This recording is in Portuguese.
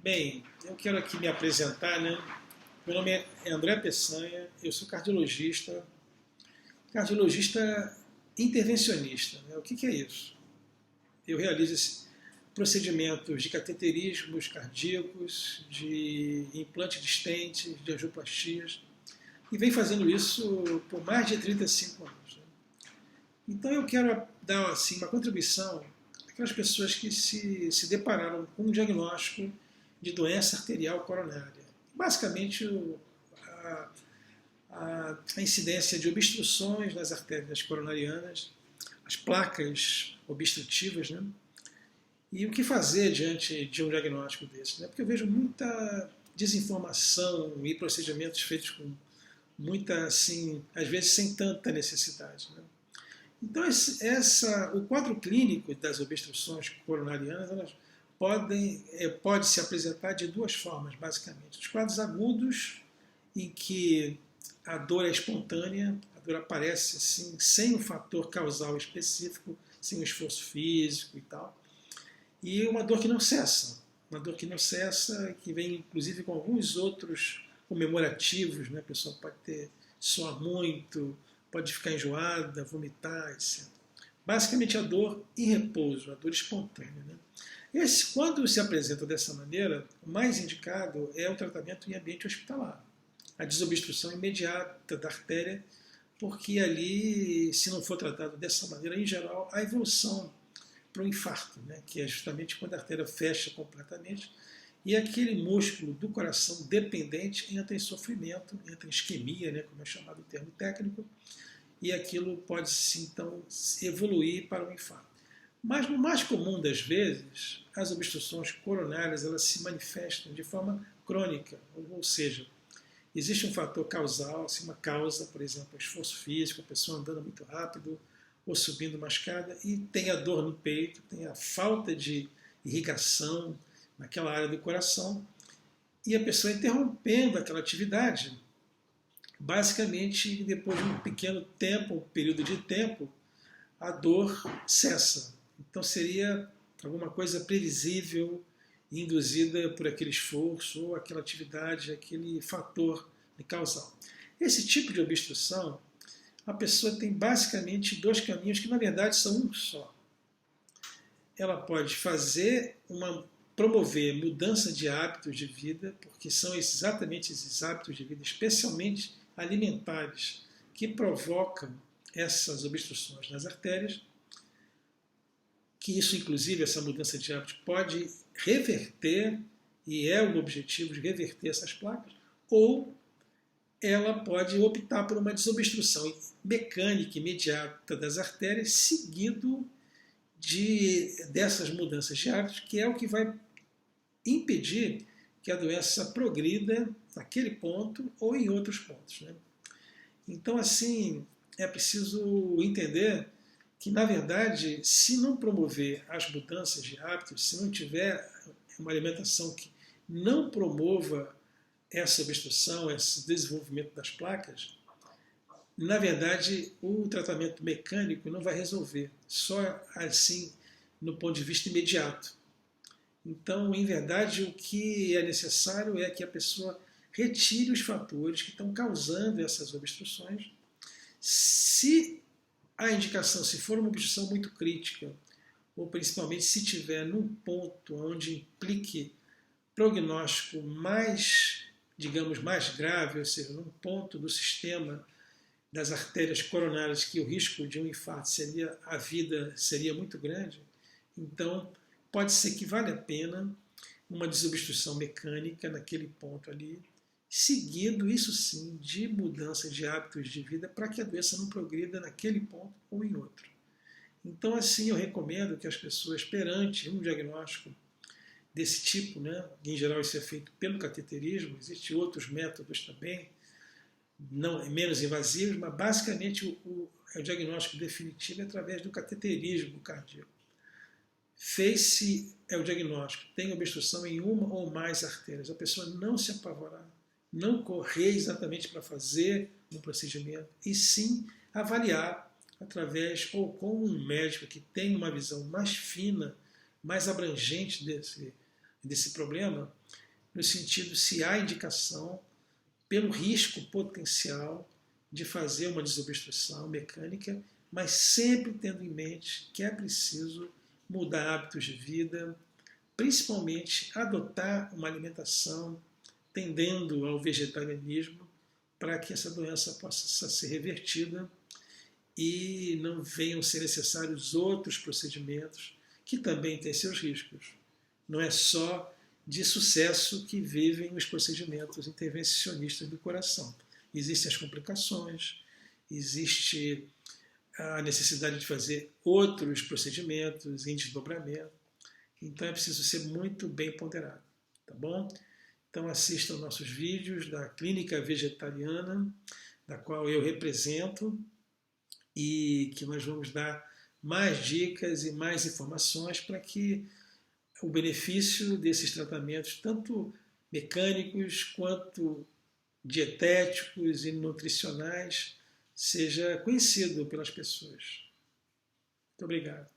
Bem, eu quero aqui me apresentar, né? Meu nome é André Peçanha, eu sou cardiologista intervencionista. Né? O que é isso? Eu realizo procedimentos de cateterismos cardíacos, de implante de stents, de angioplastias, e venho fazendo isso por mais de 35 anos. Né? Então eu quero dar assim, uma contribuição àquelas pessoas que se depararam com um diagnóstico de doença arterial coronária. Basicamente, a, a incidência de obstruções nas artérias coronarianas, as placas obstrutivas, né? E o que fazer diante de um diagnóstico desse? Né? Porque eu vejo muita desinformação e procedimentos feitos com muita, assim, às vezes sem tanta necessidade. Né? Então, o quadro clínico das obstruções coronarianas, elas pode se apresentar de duas formas, basicamente. Os quadros agudos, em que a dor é espontânea, a dor aparece assim, sem um fator causal específico, sem um esforço físico e tal. E uma dor que não cessa, que vem inclusive com alguns outros comemorativos, né? A pessoa pode suar muito, pode ficar enjoada, vomitar, etc. Basicamente a dor em repouso, a dor espontânea. Né? Quando se apresenta dessa maneira, o mais indicado é o tratamento em ambiente hospitalar. A desobstrução imediata da artéria, porque ali, se não for tratado dessa maneira, em geral, a evolução para o infarto, né? Que é justamente quando a artéria fecha completamente e aquele músculo do coração dependente entra em sofrimento, entra em isquemia, né? Como é chamado o termo técnico, e aquilo pode, então, evoluir para o infarto. Mas, no mais comum das vezes, as obstruções coronárias elas se manifestam de forma crônica, ou seja, existe um fator causal, assim, uma causa, por exemplo, o esforço físico, a pessoa andando muito rápido ou subindo uma escada e tem a dor no peito, tem a falta de irrigação naquela área do coração e a pessoa interrompendo aquela atividade. Basicamente, depois de um pequeno tempo, um período de tempo, a dor cessa. Então seria alguma coisa previsível, induzida por aquele esforço ou aquela atividade, aquele fator causal. Esse tipo de obstrução, a pessoa tem basicamente dois caminhos que na verdade são um só. Ela pode promover mudança de hábitos de vida, porque são exatamente esses hábitos de vida, especialmente alimentares, que provocam essas obstruções nas artérias, que isso, inclusive, essa mudança de hábitos pode reverter, e é o objetivo de reverter essas placas, ou ela pode optar por uma desobstrução mecânica imediata das artérias, seguido dessas mudanças de hábitos, que é o que vai impedir que a doença progrida naquele ponto ou em outros pontos. Né? Então, assim, é preciso entender que, na verdade, se não promover as mudanças de hábitos, se não tiver uma alimentação que não promova essa obstrução, esse desenvolvimento das placas, na verdade, o tratamento mecânico não vai resolver, só assim, no ponto de vista imediato. Então, em verdade, o que é necessário é que a pessoa retire os fatores que estão causando essas obstruções. Se a indicação, se for uma obstrução muito crítica, ou principalmente se tiver num ponto onde implique prognóstico mais, digamos, mais grave, ou seja, num ponto do sistema das artérias coronárias que o risco de um infarto a vida seria muito grande, então pode ser que vale a pena uma desobstrução mecânica naquele ponto ali, seguido, isso sim, de mudança de hábitos de vida para que a doença não progrida naquele ponto ou em outro. Então, assim, eu recomendo que as pessoas, perante um diagnóstico desse tipo, né, em geral isso é feito pelo cateterismo, existem outros métodos também, não menos invasivos, mas basicamente o diagnóstico definitivo é através do cateterismo cardíaco. Fez-se o diagnóstico, tem obstrução em uma ou mais artérias, a pessoa não se apavorar, não correr exatamente para fazer um procedimento, e sim avaliar através ou com um médico que tem uma visão mais fina, mais abrangente desse problema, no sentido se há indicação pelo risco potencial de fazer uma desobstrução mecânica, mas sempre tendo em mente que é preciso mudar hábitos de vida, principalmente adotar uma alimentação tendendo ao vegetarianismo, para que essa doença possa ser revertida e não venham ser necessários outros procedimentos que também têm seus riscos. Não é só de sucesso que vivem os procedimentos intervencionistas do coração. Existem as complicações, existe a necessidade de fazer outros procedimentos em desdobramento. Então é preciso ser muito bem ponderado, tá bom? Então assistam nossos vídeos da Clínica Vegetariana, da qual eu represento, e que nós vamos dar mais dicas e mais informações para que o benefício desses tratamentos, tanto mecânicos quanto dietéticos e nutricionais, seja conhecido pelas pessoas. Muito obrigado.